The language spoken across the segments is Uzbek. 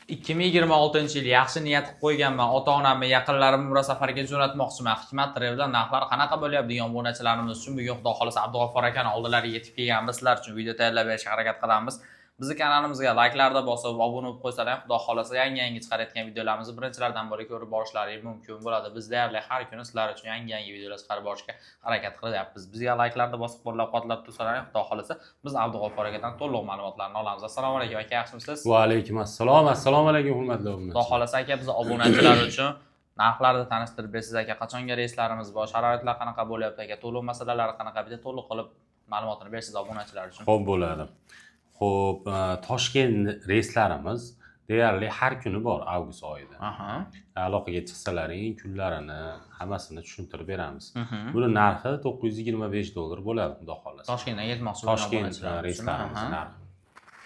2026 yil yaxshi niyat qilib qo'yganman. Ota-onamni, yaqinlarimni Umra safariga jo'natmoqchiman. Hikmat Travel'dan narxlar qanaqa bo'lyapti degan obunachilarimiz uchun bugun Xudo xolasa Abdug'offor akani oldilariga yetib kelganmiz. Sizlar uchun video tayyorlab berishga harakat qilamiz. Bizni kanalimizga like'larda bosib, obuna bo'lib qo'ysalar, Xudo xolasa yangi chiqarayotgan videolarimizni birinchilardan bo'lib ko'rib borishlaringiz mumkin bo'ladi. Biz deyarli har kuni sizlar uchun yangi videolar chiqarib borishga harakat qilyapmiz. Bizga like'larda bosib, qo'llab-quvvatlab tursalar, Xudo xolasa biz Abdug'offor akadan to'liq ma'lumotlarni olamiz. Assalomu alaykum aka, yaxshimisiz? Va alaykum assalom. Assalomu alaykum hurmatli obunachilar. Xudo xolasa aka biz obunachilar uchun narxlarni tanishtirib bersiz aka. Qachonga reyslarimiz bor, sharoitlar qanaqa bo'lyapti aka, to'lov masalalari qanaqa, bitta to'liq qilib ma'lumotini bersiz obunachilar uchun. Xo'p bo'ladi. Xo'p, Toshkent reyslarimiz deyarli har kuni bor avgust oyida. Aloqaga chiqsalaring, kunlarini, hammasini tushuntirib beramiz. Buni narxi $925 bo'ladi, xudo xolasa. Toshkentdan ketmoqchi Toshkent reyslarimiz narxi.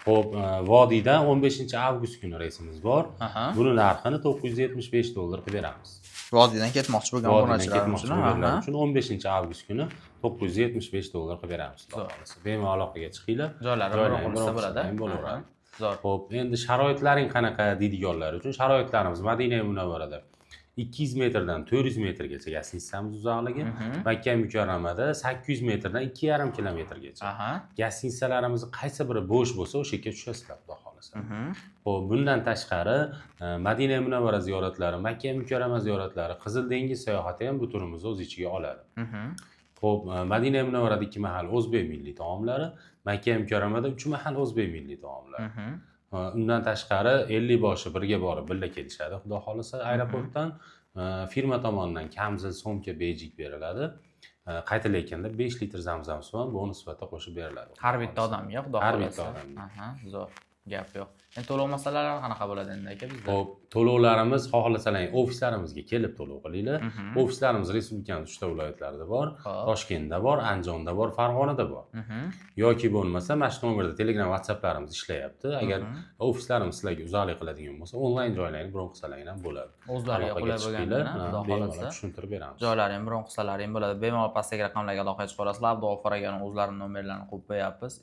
Xo'p, Vodiyda 15-avgust kuni reysimiz bor. Buni narxini $975 qilib beramiz. Vodiydan ketmoqchi bo'lgan obunachilar uchun 15-avgust kuni $975 qilib beramiz. Bemalol aloqaga chiqinglar. Joylari biroqolsa bo'ladi. Xo'p, endi sharoitlaring qanaqa deydiganlar uchun sharoitlarimiz Madina Munavvarada 200 metrdan 400 metrgacha gastitsamiz uzoqligi, Makka Mukarramada 800 metrdan 2,5 kilometrgacha. Gastitsalarimiz qaysi biri bo'sh bo'lsa, o'sha yerga tushasizlar, xudo xolasa. Xo'p, bundan tashqari Madina Munavvara ziyoratlari, Makka Mukarrama ziyoratlari, Qizil dengiz sayohati ham bu turimizni o'z ichiga oladi. Xo'p, Madina Munavvarada 2 mahal o'zbek milliy taomlari, Makka Mukarramada 3 mahal o'zbek milliy taomlari. Undan tashqari 50 boshi birga borib, birga kelishadi, xudo xolasa aeroportdan. Firma tomonidan kamzil so'mka bejik beriladi. Qaytilayotganda 5 litr zamzam suvi bonus sifatida qo'shib beriladi. Har bitta odamga, xudo xolasa. Har bitta odamga. Zo'r. Gap yo'q. Endi to'lov masalalari qanaqa bo'ladi endi aka bizda? Xo'p, to'lovlarimiz xohlasalar ofislarimizga kelib to'lov qilinglar. Ofislarimiz respublikaning 3 ta viloyatlarida bor, Toshkentda bor, Andijonda bor, Farg'onada bor. Yoki bo'lmasa, mana shu nomerda Telegram, WhatsApplarimiz ishlayapti. Agar ofislarimiz sizlarga uzoqlik qiladigan bo'lsa, onlayn joylaringizni bron qilsalaring ham bo'ladi. O'zlariga qulay bo'lganida, xudo xolasa tushuntirib beramiz. Joylaringizni bron qilsalaring bo'ladi. Bemalol pastdagi raqamlarga aloqaga chiqib olasizlar. Abdug'offor akaning o'zlarining nomerlarini qo'yib qo'yapmiz.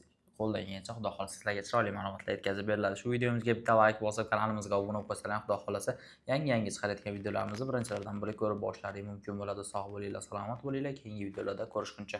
Qo'ldan kelgancha xudo xolasa sizlarga chiroyli ma'lumotlar yetkazib beriladi. Shu videomizga bitta like bosib, kanalimizga obuna bo'lib qo'ysalar, xudo xolasa yangi chiqarayotgan videolarimizni birinchilardan bo'lib ko'rib borishlaringiz mumkin bo'ladi. Sog' bo'linglar, salomat bo'linglar. Keyingi videolarda ko'rishguncha